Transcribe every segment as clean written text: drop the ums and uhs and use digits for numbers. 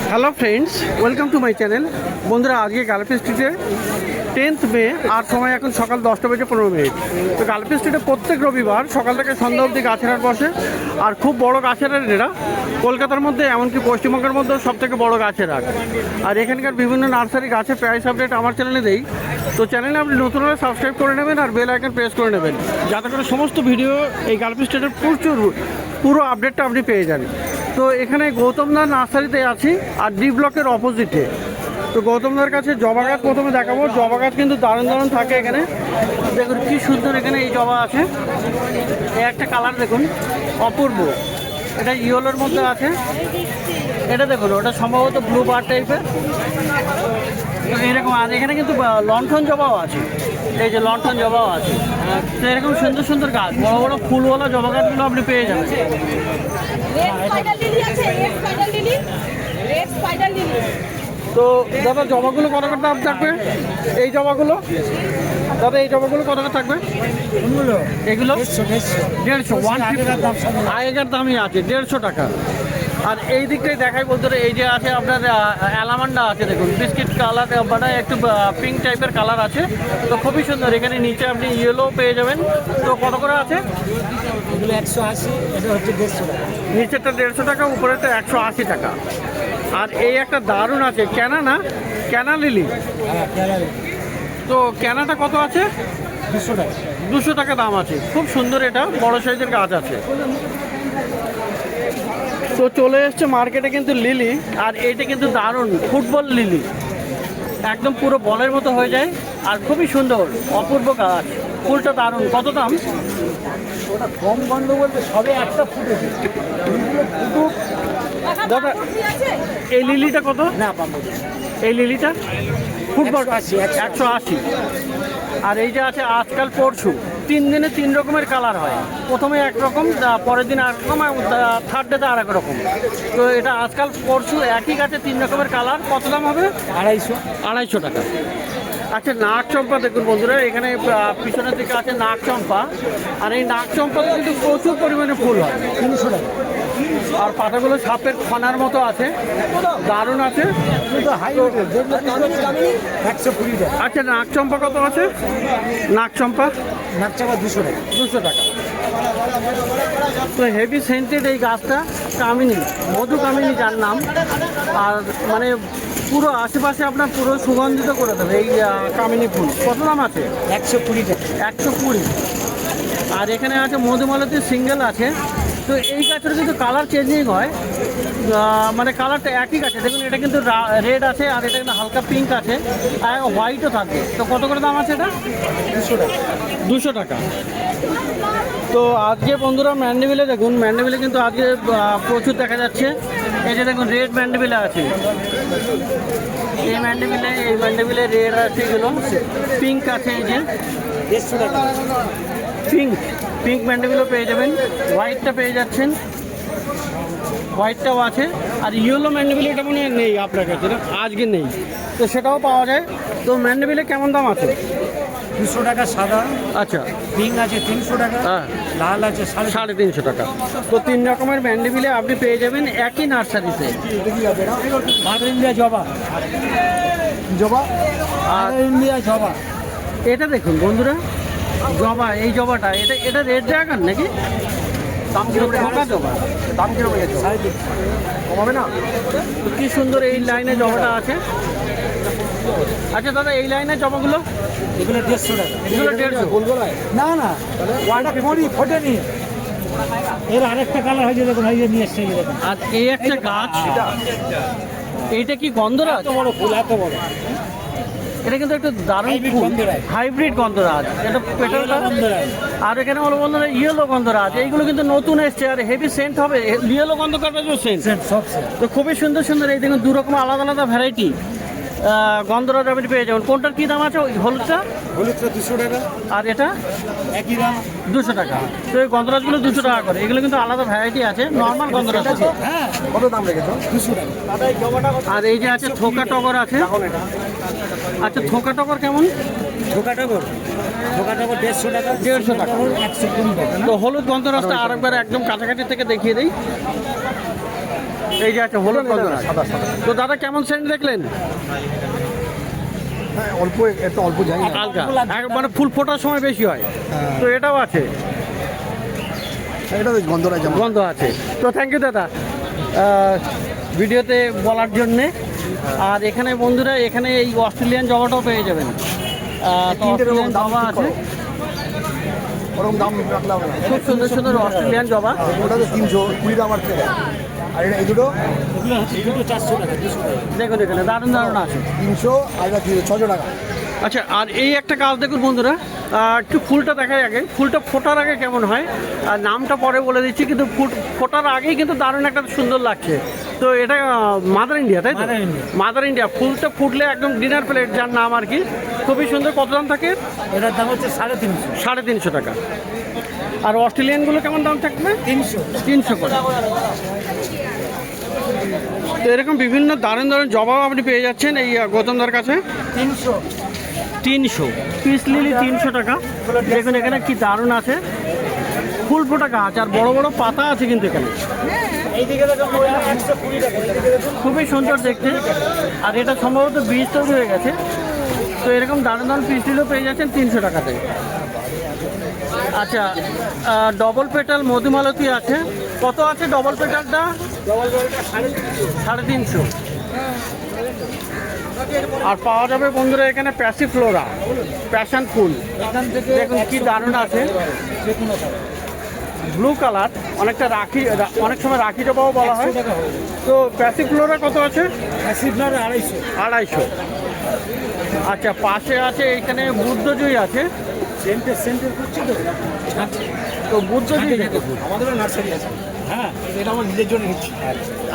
Hello friends, welcome to my channel. বন্ধুরা, আজকে গালফি স্ট্রিটে 10th মে আর সময় এখন সকাল 10:15। তো গালফি স্ট্রিটে প্রত্যেক রবিবার সকাল থেকে সন্ধ্যা অবধি গাছের হাট বসে। আর খুব বড় গাছের হাট এটা, কলকাতার মধ্যে এমনকি পশ্চিমবঙ্গের মধ্যেও সবথেকে বড় গাছের হাট। আর এখানকার বিভিন্ন নার্সারি গাছের প্রাইস আপডেট আমার চ্যানেলে দেই। তো চ্যানেলে আপনি নতুন হলে সাবস্ক্রাইব করে নেবেন আর বেল আইকন প্রেস করে নেবেন, যাতে করে সমস্ত ভিডিও এই গালফি স্ট্রিটের পুরো আপডেটটা আপনি পেয়ে যান। তো এখানে গৌতমদার নার্সারিতে আছি আর ডি ব্লকের অপোজিটে। তো গৌতমদার কাছে জবা গাছ প্রথমে দেখাবো। জবা গাছ কিন্তু দারুণ দারুণ থাকে এখানে। দেখুন কি সুন্দর এখানে এই জবা আছে। এই একটা কালার দেখুন, অপূর্ব। এটা ইয়েলোর মধ্যে আছে। এটা দেখুন, ওটা সম্ভবত ব্লু বার টাইপের। তো এরকম, আর এখানে কিন্তু লণ্ঠন জবাও আছে। এই যে লণ্ঠন জবাও আছে। তো এরকম সুন্দর সুন্দর গাছ, বড় বড় ফুলওয়ালা জবা গাছগুলো আপনি পেয়ে যাবেন। তো দাদা, জবাগুলো কত করে দাম থাকবে? এই জবাগুলো দাদা, এই জবাগুলো কত করে থাকবে? এগুলো 150। আগেকার দামই আছে 150 টাকা। আর এই দিকটাই দেখাই বলতে, এই যে আছে আপনার অ্যালামান্ডা আছে, দেখুন বিস্কিট কালার, মানে একটু পিঙ্ক টাইপের কালার আছে। তো খুবই সুন্দর। এখানে নিচে আপনি ইয়েলো পেয়ে যাবেন। তো কত করে আছে? 180, এটা হচ্ছে 150 টাকা। নিচেরটা 150 টাকা, উপরেটা 180 টাকা। আর এই একটা দারুণ আছে, ক্যানা লিলি। তো ক্যানাটা কত আছে? 200 টাকা। 200 টাকা দাম আছে। খুব সুন্দর, এটা বড় সাইজের গাছ আছে। তো চলে এসছে মার্কেটে কিন্তু লিলি। আর এইটা কিন্তু দারুণ ফুটবল লিলি, একদম পুরো বলের মতো হয়ে যায়। আর খুবই সুন্দর, অপূর্ব গাছ। ফুলটা দারুণ। কত দাম? ওটা কম গন্ধ বলতে সবে একটা ফুটেছে। দাদা, এই লিলিটা কত? না পাবো, এই লিলিটা ফুটবল 180। আর এই যে আছে আজকাল পরশু, 3 দিনে 3 রকমের কালার হয়। প্রথমে একরকম, পরের দিন আরেকরকম, থার্ড ডেতে আর এক রকম। তো এটা আজকাল পরশু, একই গাছে 3 রকমের কালার। কত দাম হবে? 250 টাকা। আচ্ছা, নাগ চম্পা দেখুন বন্ধুরা, এখানে পিছনের দিকে আছে নাগ চম্পা। আর এই নাগ চম্পাতে কিন্তু প্রচুর পরিমাণে ফুল হয়। 300 টাকা। আর পাতাগুলো সাপের ফনার মতো আছে, দারুণ আছে। 120 টাকা। আচ্ছা, নাগ চম্পা কত আছে? নাগ চম্পা 200 টাকা। 200 টাকা। তো হেভি সেন্টেড এই গাছটা, কামিনী, মধু কামিনী যার নাম। আর মানে পুরো আশেপাশে আপনার পুরো সুগন্ধিত করে দেবে এই কামিনী ফুল। কত দাম আছে? 120 টাকা। 120। আর এখানে আছে মধুমালতী সিঙ্গেল আছে। তো এই গাছের কিন্তু কালার চেঞ্জিং হয়, মানে কালারটা একই গাছে। দেখুন, এটা কিন্তু রেড আছে, আর এটা কিন্তু হালকা পিঙ্ক আছে, আর হোয়াইটও থাকে। তো কত করে দাম আছে এটা? 200 টাকা। 200 টাকা। তো আজকে বন্ধুরা ম্যান্ডেভিলে দেখুন, ম্যান্ডেভিলে কিন্তু আজকে প্রচুর দেখা যাচ্ছে। এই যে দেখুন, রেড ম্যান্ডেভিলে আছে। এই ম্যান্ডেভিলে রেড আছে, এগুলো পিঙ্ক আছে। এই যে 150 টাকা। পিঙ্ক ম্যান্ডেভিলও পেয়ে যাবেন। হোয়াইটটা পেয়ে যাচ্ছেন, হোয়াইটটাও আছে। আর ইয়েলো ম্যান্ডেভিল এটা মনে হয় নেই আপনার কাছে, না আজকে নেই। তো সেটাও পাওয়া যায়। তো ম্যান্ডেভিলে কেমন দাম আছে? 200 টাকা সাদা। আচ্ছা, পিঙ্ক আছে 300 টাকা। হ্যাঁ, লাল আছে 350 টাকা। তো 3 রকমের ম্যান্ডেভিলে আপনি পেয়ে যাবেন একই নার্সারিতে। মাদার ইন্ডিয়া জবা। আর ইন্ডিয়া জবা। এটা দেখুন বন্ধুরা, জবা, এই জবাটা, এটা রেড ড্রাগন নাকি? ফাঁকা জবা। দাম কিরকম গেছে? 350 কমাবে না? তো কি সুন্দর এই লাইনে জবাটা আছে। আচ্ছা দাদা, এই লাইনে জবাগুলো? এগুলো 150 টাকা। এগুলো 150। না না, ওয়াটা ফোটেনি। এর আরেকটা কালার হয়েছে, দেখুন এই যে নিয়ে এসছে। আর এই একটা গাছ, এইটা কি গন্ধরাজ? এত বড় ফুল, এত বড়। এটা কিন্তু একটা দারুণ Hybrid ফুল, গন্ধরাজ। হাইব্রিড গন্ধরাজ। এটা পেটালটা। আর এখানে হলো বন্ধুরা ইয়েলো গন্ধরাজ। এইগুলো কিন্তু নতুন এসছে, আর হেভি সেন্ট হবে। ইয়েলো গন্ধরাজও সেন্ট। সব তো খুবই সুন্দর সুন্দর। এই দেখুন, 2 রকম আলাদা আলাদা ভ্যারাইটি গন্ধরাজ আপনি পেয়ে যাবেন। কোনটার কি দাম আছে? ওই হলুদটা 200 টাকা। আর এটা একই দাম 200 টাকা। তো এই গন্ধরাজগুলো 200 টাকা করে। এগুলো কিন্তু আলাদা ভ্যারাইটি আছে, নর্মাল গন্ধরাজ আছে। হ্যাঁ, কত দাম রেখেছো? 200 টাকা। আর এই যে আছে থোকা টগর আছে। আচ্ছা, থোকা টগর কেমন? ঢোকা টগর 150 টাকা। 150 টাকা। 120 টাকা। তো হলুদ গন্ধরাজটা আরেকবার একদম কাছাকাছি থেকে দেখিয়ে দিই। এই যে আছে হলুদ গন্ধরাজ। সাদা সাদা। তো দাদা কেমন সেন্ট দেখলেন? হ্যাঁ অল্প, একটু অল্প যাই না। হালকা মানে ফুল ফোটার সময় বেশি হয়। তো এটাও আছে, এটা তো গন্ধরাজ যেমন। গন্ধ আছে। তো থ্যাংক ইউ দাদা ভিডিওতে বলার জন্যে। আর এখানে বন্ধুরা এখানে এই অস্ট্রেলিয়ান জবাটাও পেয়ে যাবেন। তো অস্ট্রেলিয়ান জবা আছে, ওরকম দাম রাখলে হবে না। খুব সুন্দর সুন্দর অস্ট্রেলিয়ান জবা। ওটা তো 320 দাম আর থেকে। আর এটা এই দুটো দুটো 400 টাকা, 200 টাকা। দেখুন এখানে দারুণ দারুণ আছে। 300 আর এটা 600 টাকা। আচ্ছা, আর এই একটা গাছ দেখুন বন্ধুরা, একটু ফুলটা দেখাই আগে। ফুলটা ফোটার আগে কেমন হয় আর নামটা পরে বলে দিচ্ছি, কিন্তু ফুল ফোটার আগেই কিন্তু দারুণ একটা সুন্দর লাগছে। তো এটা মাদার ইন্ডিয়া, তাই তো? Mother India. ফুলটা ফুটলে একদম ডিনার প্লেট যার নাম আর কি, খুবই সুন্দর। কত দাম থাকে? এটার দাম হচ্ছে 350। 350 টাকা। আর অস্ট্রেলিয়ানগুলো কেমন দাম থাকবে? 300 করে। তো এরকম বিভিন্ন দারুণ দারুণ জবাব আপনি পেয়ে যাচ্ছেন এই গৌতমদার কাছে। 300 পিস লিলি 300 টাকা। দেখুন এখানে কি দারুণ আছে, ফুল ফোটা গাছ আর বড় বড় পাতা আছে কিন্তু এখানে, খুবই সুন্দর দেখতে। আর এটা সম্ভবত বীজ তৈরি হয়ে গেছে। তো এরকম দারুণ দারুণ পিস লিলিও পেয়ে যাচ্ছেন 300 টাকাতে। আচ্ছা, ডবল পেটাল মধুমালতী আছে। কত আছে ডবল পেটালটা? 350। আর পাওয়া যাবে বন্ধুরা এখানে প্যাসিফ্লোরা, প্যাশন ফুল। দেখুন কি দারুণ আছে, ব্লু কালার, অনেকটা রাখি, অনেক সময় রাখি জবাও বলা হয়। তো প্যাসিফ্লোরা কত আছে? 250। আচ্ছা, পাশে আছে এখানে বুদ্ধজয়ী আছে। তো বুদ্ধজয়ী আমাদেরও নার্সারি আছে। হ্যাঁ, এটা আমার নিজের জন্য নিচ্ছি।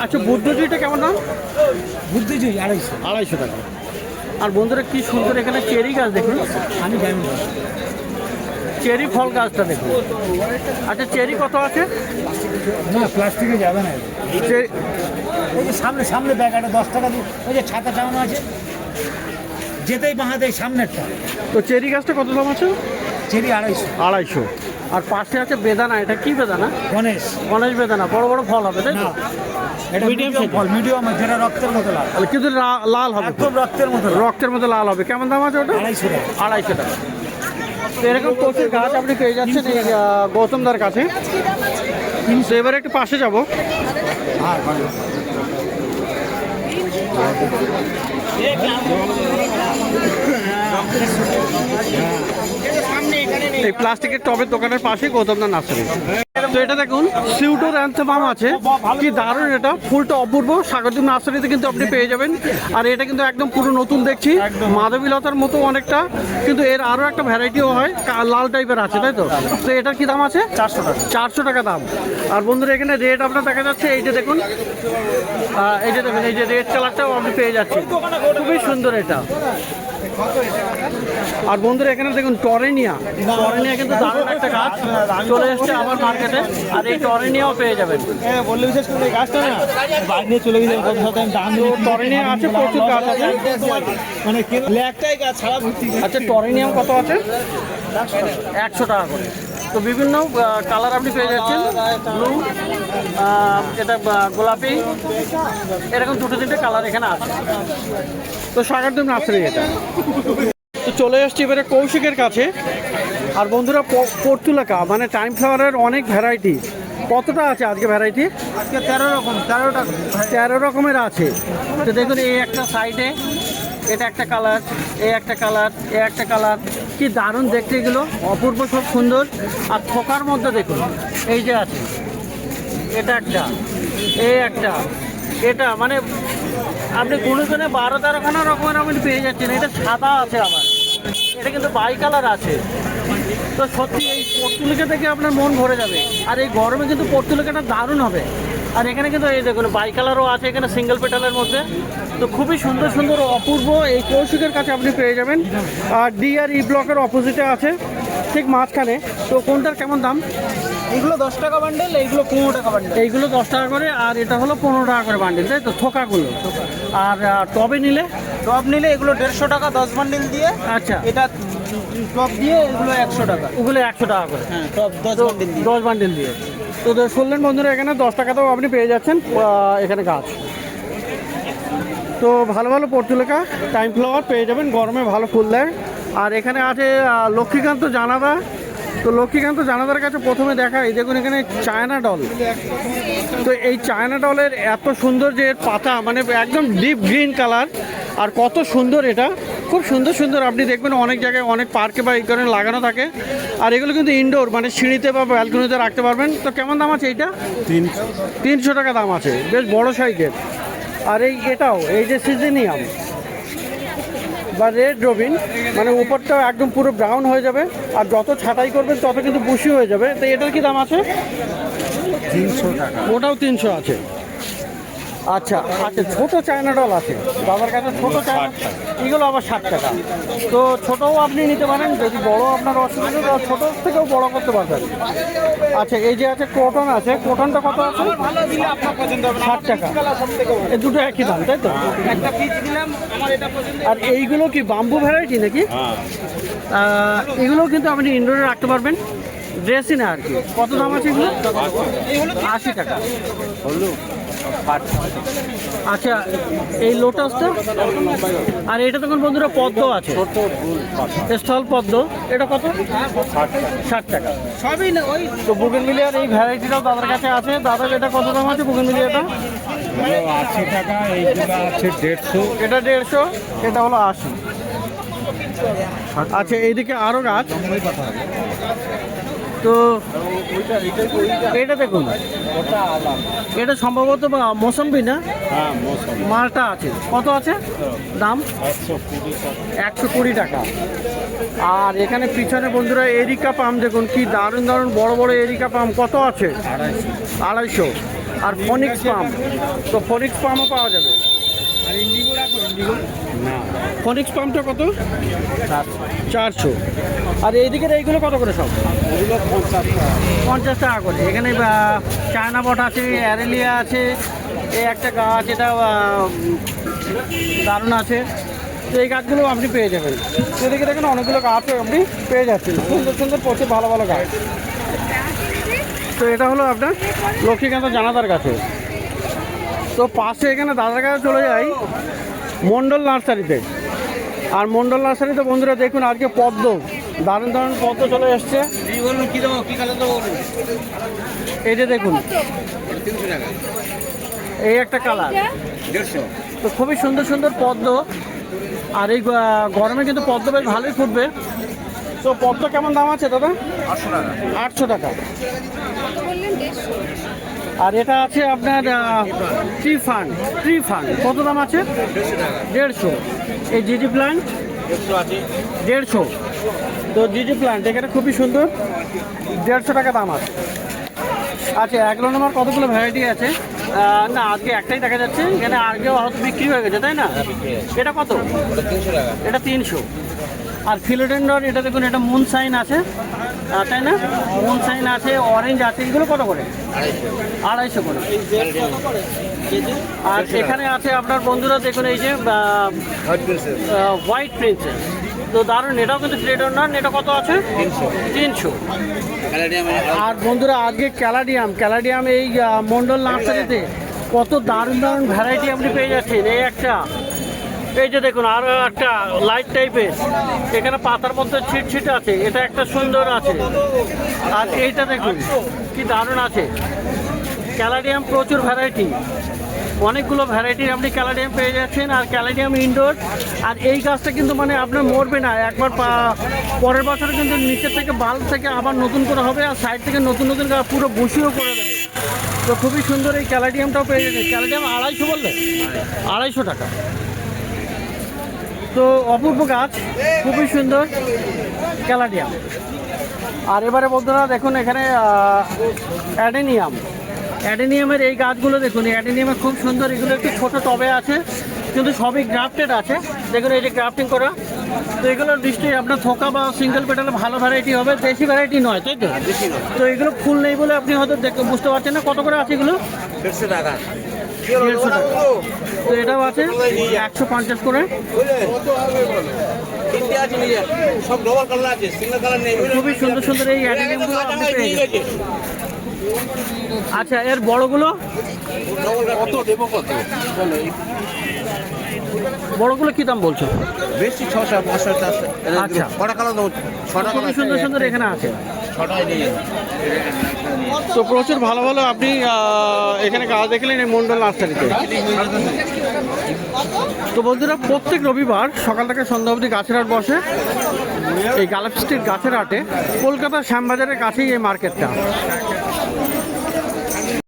আচ্ছা, বুদ্ধজয়ীটা কেমন দাম? বুদ্ধিজয়ী 250 টাকা। আর বন্ধুরা কি সুন্দর এখানে চেরি গাছ দেখুন, আমি জানি না। চেরি ফল গাছটা দেখুন। আচ্ছা, চেরি কত আছে? না, প্লাস্টিকে যাবে না। চে- ওই যে সামনে সামনে ব্যাগ, একটা 10 টাকা দিয়ে ওই যে ছাতা টাঙানো আছে, যেতেই বাঁহাতে সামনেরটা। তো চেরি গাছটা কত দাম আছে? চেরি 250। 250। আর পাশে আছে বেদানা। এটা কি বেদানা? গণেশ। গণেশ বেদানা, বড় বড় ফল হবে তাই তো? না, এটা মিডিয়াম ফল, মিডিয়াম, যেটা রক্তের মতো লাল। তাহলে কিন্তু লাল হবে, একদম রক্তের মতো লাল। রক্তের মতো লাল হবে। কেমন দাম আছে ওটা? 250 টাকা। 250 টাকা। তো এরকম প্রচুর গাছ আপনি পেয়ে যাচ্ছেন এই গৌতমদার কাছে। তো এবারে একটু পাশে যাব। হ্যাঁ, ভালো। এই প্লাস্টিকের টবের দোকানের পাশে গৌতমদার নার্সারি। তো এটা দেখুন সিউডোর অ্যান্থেমাম আছে, কি দারুণ এটা, ফুলটা অপূর্ব। স্বাগতিক নার্সারিতে কিন্তু আপনি পেয়ে যাবেন। আর এটা কিন্তু একদম পুরো নতুন দেখছি, মাধবীলতার মতো অনেকটা, কিন্তু এর আরও একটা ভ্যারাইটিও হয়, লাল টাইপের আছে তাই তো? তো এটার কি দাম আছে? 400 টাকা। 400 টাকা দাম। আর বন্ধুরা এখানে রেড আপনার দেখা যাচ্ছে, এই যে দেখুন, এই যে দেখুন, এই যে রেড কালারটাও আপনি পেয়ে যাচ্ছেন, খুবই সুন্দর এটা। আর বন্ধুরা এখানে দেখুন টরেনিয়া, টরেনিয়া কিন্তু দারুণ একটা গাছ, চলে এসছে আমার মার্কেটে। আর এই টরেনিয়াও পেয়ে যাবেন। বললে বিশেষ করে এই গাছটা না বাইরে নিয়ে চলে গেছে, কত শতাংশ দাম দিয়ে টরেনিয়া আছে, প্রচুর গাছ আছে, মানে একটাই গাছ ছাড়া ভর্তি। আচ্ছা, টরেনিয়াম কত আছে? 100 টাকা করে। তো বিভিন্ন কালার আপনি পেয়ে যাচ্ছেন, ব্লু, এটা গোলাপি, এরকম দুটো তিনটে কালার এখানে আছে। তো স্বাগতম নার্সারি এটা। তো চলে আসছি এবারে কৌশিকের কাছে। আর বন্ধুরা পর্তুলাকা মানে টাইম ফ্লাওয়ারের অনেক ভ্যারাইটি। কতটা আছে আজকে ভ্যারাইটি? আজকে 13 রকম, 13টা 13 রকমের আছে। তো দেখুন এই একটা সাইডে, এটা একটা কালার, এই একটা কালার, এই একটা কালার, কি দারুণ দেখতে এগুলো, অপূর্ব, সব সুন্দর। আর থোকার মধ্যে দেখুন এই যে আছে, এটা একটা, এই একটা, এটা মানে আপনি গুনে গুনে 12-13খানা রকমের আপনি পেয়ে যাচ্ছেন। এটা সাদা আছে, আবার এটা কিন্তু বাই কালার আছে। তো সত্যি এই পর্তুলিকা থেকে আপনার মন ভরে যাবে। আর এই গরমে কিন্তু পর্তুলিকাটা দারুণ হবে। আর এখানে কিন্তু এই দেখুন বাই কালারও আছে এখানে সিঙ্গেল পেটালের মধ্যে। তো খুবই সুন্দর সুন্দর অপূর্ব এই কৌশিকের কাছে আপনি পেয়ে যাবেন। আর ডি আর ই ব্লকের অপোজিটে আছে, ঠিক মাঝখানে। তো কোনটার কেমন দাম? এগুলো 10 টাকা বান্ডেল, এইগুলো 15 টাকা বান্ডেল। এইগুলো 10 টাকা করে, আর এটা হলো 15 টাকা করে বান্ডিল, তাই তো? থোকাগুলো। আর টবে নিলে? টপ নিলে এগুলো 150 টাকা 10 বান্ডেল দিয়ে। আচ্ছা, এটা টপ দিয়ে এগুলো 100 টাকা। ওগুলো 100 টাকা করে। হ্যাঁ, টপ 10 বান্ডেল দিয়ে। 10 বান্ডিল দিয়ে। তো শুনলেন বন্ধুরা, এখানে 10 টাকাতেও আপনি পেয়ে যাচ্ছেন এখানে গাছ। তো ভালো ভালো পর্তুলিকা টাইম ফ্লাওয়ার পেয়ে যাবেন, গরমে ভালো ফুল দেয়। আর এখানে আছে লক্ষ্মীকান্ত জানাদা। তো লক্ষ্মীকান্ত জানাদার কাছে প্রথমে দেখা, এই দেখুন এখানে চায়না ডল। তো এই চায়না ডলের এত সুন্দর যে এর পাতা মানে একদম ডিপ গ্রিন কালার, আর কত সুন্দর, এটা খুব সুন্দর সুন্দর। আপনি দেখবেন অনেক জায়গায় অনেক পার্কে বা এই কারণে লাগানো থাকে। আর এগুলো কিন্তু ইনডোর, মানে সিঁড়িতে বা ব্যালকনিতে রাখতে পারবেন। তো কেমন দাম আছে এইটা? 300 টাকা দাম আছে, বেশ বড় সাইজের। আর এটাও এই যে সিজেনিয়াম বা রেড রবিন, মানে উপরটা একদম পুরো ব্রাউন হয়ে যাবে, আর যত ছাঁটাই করবেন তত কিন্তু বুশি হয়ে যাবে। তো এটার কি দাম আছে? 300 টাকা। ওটাও 300 আছে। আচ্ছা আচ্ছা, ছোটো চায়না ডল আছে দাদার কাছে, ছোটো চায়না, এগুলো আবার 60 টাকা। তো ছোটোও আপনি নিতে পারেন, যদি বড় আপনার অসুবিধা, তো ছোটোর থেকেও বড় করতে পারবেন। আচ্ছা, এই যে আছে ক্রটন আছে, ক্রটনটা কত আছে? 60 টাকা। এই দুটো একই দাম, তাই তো? আর এইগুলো কি বাম্বু ভ্যারাইটি নাকি? এগুলোও কিন্তু আপনি ইনডোরে রাখতে পারবেন, ড্রেসই না আর কি। কত দাম আছে এগুলো? 80 টাকা। আচ্ছা, এই লোটাসটা, আর এটা তখন বন্ধুরা পদ্ম আছে, স্থল পদ্ম, এটা কত? 60 টাকা। সবই না ওই তো। বুগেনভিলিয়ার এই ভ্যারাইটিটাও দাদার কাছে আছে। দাদার এটা কত দাম আছে বুগেনভিলিয়াটা? 80 টাকা। এইগুলো আছে 150। এটা 150, এটা হলো 80। আচ্ছা, এইদিকে আরও গাছ। তো এটা দেখুন, এটা সম্ভবত মৌসম্বি না? মালটা আছে। কত আছে দাম? 120 টাকা। আর এখানে পিছনে বন্ধুরা এরিকা পাম দেখুন, কি দারুণ দারুণ বড় বড় এরিকা পাম। কত আছে? 250। আর ফনিক্স পাম, তো ফনিক্স পামও পাওয়া যাবে। ফনিক্স পামটা কত? 400। আর এইদিকের এইগুলো কত করে সব? 50 টাকা করে। এখানে চায়না বট আছে, অ্যারেলিয়া আছে, এই একটা গাছ, এটা দারুণ আছে। তো এই গাছগুলো আপনি পেয়ে যাবেন। এদিকে দেখেন অনেকগুলো গাছ আপনি পেয়ে যাচ্ছেন, সুন্দর সুন্দর প্রচুর ভালো ভালো গাছ। তো এটা হলো আপনার লক্ষ্মীকান্ত জানাদার কাছে। তো পাশে এখানে দাদার কাছে চলে যাই মণ্ডল নার্সারিতে। আর মণ্ডল নার্সারিতে বন্ধুরা দেখুন আজকে পদ্ম, দারুণ দারুণ পদ্ম চলে এসছে। এই যে দেখুন, এই একটা কালার, তো খুবই সুন্দর সুন্দর পদ্ম। আর এই গরমে কিন্তু পদ্ম বেশ ভালোই ফুটবে। তো পদ্ম কেমন দাম আছে দাদা? 800 টাকা। আর এটা আছে আপনার ট্রি ফান্ড, কত দাম আছে? 150। এই জিজি প্ল্যান্ট 150। তো জিজি প্ল্যান্ট এখানে খুবই সুন্দর, 150 টাকা দাম আছে। আচ্ছা, 1 নম্বর কতগুলো ভ্যারাইটি আছে? না, আজকে একটাই দেখা যাচ্ছে। এখানে আগেও হয়তো বিক্রি হয়ে গেছে, তাই না? এটা কত? 300 টাকা। এটা 300। আর ফিলোডেন্ডর, এটা দেখুন, এটা মুন সাইন আছে, তাই না? মুন সাইন আছে, অরেঞ্জ আছে, এগুলো কত করে? 250 করে। আর এখানে আছে আপনার বন্ধুরা দেখুন, এই যে হোয়াইট প্রিন্সেস, তো দারুণ, এটাও কিন্তু ফিলোডেন্ডর। এটা কত আছে? 300। আর বন্ধুরা আজকে ক্যালাডিয়াম এই মণ্ডল নার্সারিতে কত দারুণ দারুণ ভ্যারাইটি আপনি পেয়ে যাচ্ছেন। এই একটা, এই যে দেখুন, আরও একটা লাইট টাইপের, এখানে পাতার মধ্যে ছিট আছে, এটা একটা সুন্দর আছে। আর এইটা দেখুন কি দারুণ আছে। ক্যালাডিয়াম প্রচুর ভ্যারাইটি, অনেকগুলো ভ্যারাইটির আপনি ক্যালাডিয়াম পেয়ে যাচ্ছেন। আর ক্যালাডিয়াম ইনডোর। আর এই গাছটা কিন্তু মানে আপনার মরবে না, একবার পরের বছরে কিন্তু নিচের থেকে বাল্ব থেকে আবার নতুন করে হবে, আর সাইড থেকে নতুন নতুন গাছ পুরো বসিও করে দেবে। তো খুবই সুন্দর এই ক্যালাডিয়ামটাও পেয়ে যাচ্ছে। ক্যালাডিয়াম 250 বললে? 250 টাকা। তো অপূর্ব গাছ, খুবই সুন্দর ক্যালাডিয়াম। আর এবারে বন্ধুরা দেখুন এখানে অ্যাডেনিয়ামের এই গাছগুলো দেখুন, অ্যাডেনিয়ামের খুব সুন্দর। এগুলো একটু ছোটো টবে আছে, কিন্তু সবই গ্রাফটেড আছে। দেখুন এই যে গ্রাফটিং করা। তো এগুলো নিশ্চয়ই আপনার থোকা বা সিঙ্গেল পেটালে ভালো ভ্যারাইটি হবে, দেশি ভ্যারাইটি নয়, তাই তো? তো এগুলো ফুল নেই বলে আপনি হয়তো বুঝতে পারছেন না। কত করে আছে এগুলো? 150 টাকা। 150 টাকা। তো এটাও আছে 150 করে। খুবই সুন্দর সুন্দর এই অ্যাডেনিয়ামগুলো আপনি পেয়ে যাবেন। আচ্ছা, এর বড়গুলো কত দেবো কত? বড়গুলো কি দাম বলছো? বেশি 600 500 400। আচ্ছা। ছটা কালো দেবো, ছটা কালো খুবই সুন্দর সুন্দর এখানে আছে। ছটাই নিয়ে যান। তো প্রচুর ভালো ভালো আপনি এখানে গাছ দেখলেন এই মন্ডল নার্সারিতে। তো বন্ধুরা, প্রত্যেক রবিবার সকাল থেকে সন্ধ্যা অবধি গাছের হাট বসে। এই গালাপি স্ট্রিট গাছের হাটে কলকাতার শ্যামবাজারের কাছেই এই মার্কেটটা।